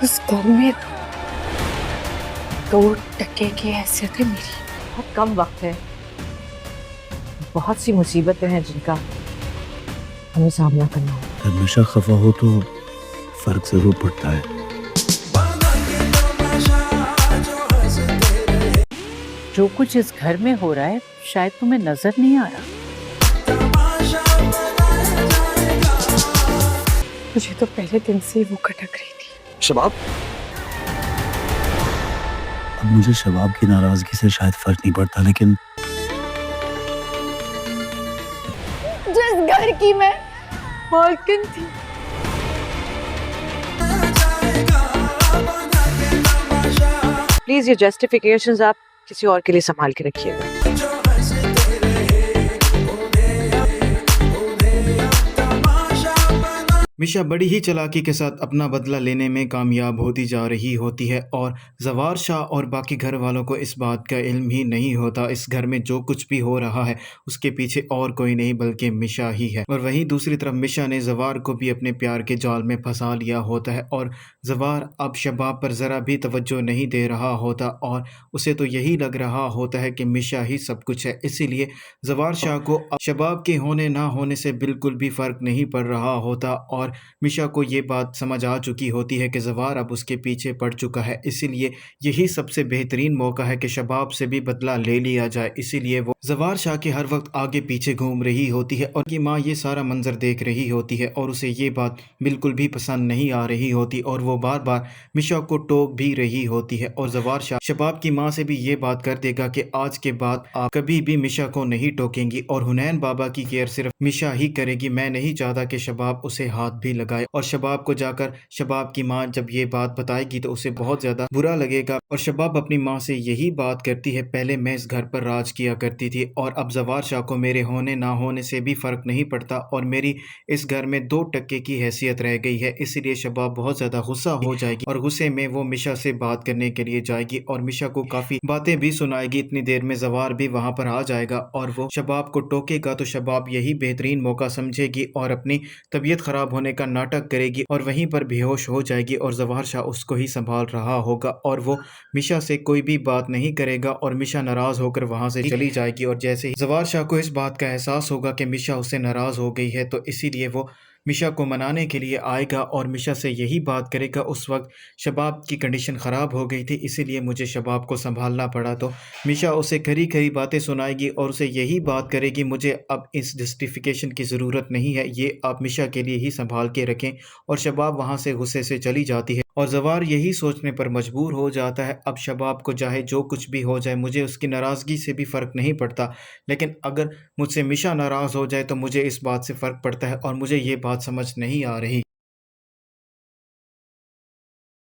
उस घर में 2 टके की हैसियत है मेरी। बहुत कम वक्त है, बहुत सी मुसीबतें हैं जिनका हमें सामना करना होगा। हमेशा खफा हो तो फर्क जरूर पड़ता है। जो कुछ इस घर में हो रहा है शायद तुम्हें नजर नहीं आ रहा। मुझे तो पहले दिन से ही वो खटक रही थी। शबाब, अब मुझे शबाब की नाराजगी से शायद फर्क नहीं पड़ता, लेकिन जिस घर की मैं मालकिन थी, प्लीज ये जस्टिफिकेशंस आप किसी और के लिए संभाल के रखिएगा। मिशा बड़ी ही चालाकी के साथ अपना बदला लेने में कामयाब होती जा रही होती है और जवार शाह और बाकी घर वालों को इस बात का इल्म ही नहीं होता। इस घर में जो कुछ भी हो रहा है उसके पीछे और कोई नहीं बल्कि मिशा ही है। और वहीं दूसरी तरफ मिशा ने जवार को भी अपने प्यार के जाल में फंसा लिया होता है और जवार अब शबाब पर ज़रा भी तवज्जो नहीं दे रहा होता और उसे तो यही लग रहा होता है कि मिशा ही सब कुछ है। इसीलिए जवार शाह को अब शबाब के होने ना होने से बिल्कुल भी फ़र्क नहीं पड़ रहा होता और मिशा को ये बात समझ आ चुकी होती है कि जवार अब उसके पीछे पड़ चुका है। इसीलिए यही सबसे बेहतरीन मौका है कि शबाब से भी बदला ले लिया जाए। इसीलिए वो जवार शाह के हर वक्त आगे पीछे घूम रही होती है और की माँ ये सारा मंजर देख रही होती है और उसे ये बात बिल्कुल भी पसंद नहीं आ रही होती और वो बार बार मिशा को टोक भी रही होती है। और जवार शाह शबाब की माँ से भी ये बात कर देगा कि आज के बाद आप कभी भी मिशा को नहीं टोकेंगी और हुनैन बाबा की केयर सिर्फ मिशा ही करेगी। मैं नहीं चाहता कि शबाब उसे हाथ भी लगाए। और शबाब को जाकर शबाब की माँ जब ये बात बताएगी तो उसे बहुत ज़्यादा बुरा लगेगा और शबाब अपनी माँ से यही बात करती है, पहले मैं इस घर पर राज किया करती थी और अब जवार शाह को मेरे होने ना होने से भी फ़र्क नहीं पड़ता और मेरी इस घर में 2 टके की हैसियत रह गई है। इसीलिए शबाब बहुत ज़्यादा गुस्सा हो जाएगी और गुस्से में वो मिशा से बात करने के लिए जाएगी और मिशा को काफ़ी बातें भी सुनाएगी। इतनी देर में जवार भी वहाँ पर आ जाएगा और वो शबाब को टोकेगा तो शबाब यही बेहतरीन मौका समझेगी और अपनी तबीयत ख़राब होने का नाटक करेगी और वहीं पर बेहोश हो जाएगी और जवाहर शाह उसको ही संभाल रहा होगा और वो मिशा से कोई भी बात नहीं करेगा और मिशा नाराज़ होकर वहाँ से चली जाएगी। और जैसे ही जवाहर शाह को इस बात का एहसास होगा कि मिशा उससे नाराज़ हो गई है तो इसीलिए वो मिशा को मनाने के लिए आएगा और मिशा से यही बात करेगा, उस वक्त शबाब की कंडीशन ख़राब हो गई थी इसीलिए मुझे शबाब को संभालना पड़ा। तो मिशा उसे खरी खरी बातें सुनाएगी और उसे यही बात करेगी, मुझे अब इस जस्टिफिकेशन की ज़रूरत नहीं है, ये आप मिशा के लिए ही संभाल के रखें। और शबाब वहाँ से गुस्से से चली जाती है और जवार यही सोचने पर मजबूर हो जाता है, अब शबाब को चाहे जो कुछ भी हो जाए मुझे उसकी नाराज़गी से भी फ़र्क नहीं पड़ता, लेकिन अगर मुझसे मिशा नाराज़ हो जाए तो मुझे इस बात से फ़र्क पड़ता है और मुझे ये बात समझ नहीं आ रही।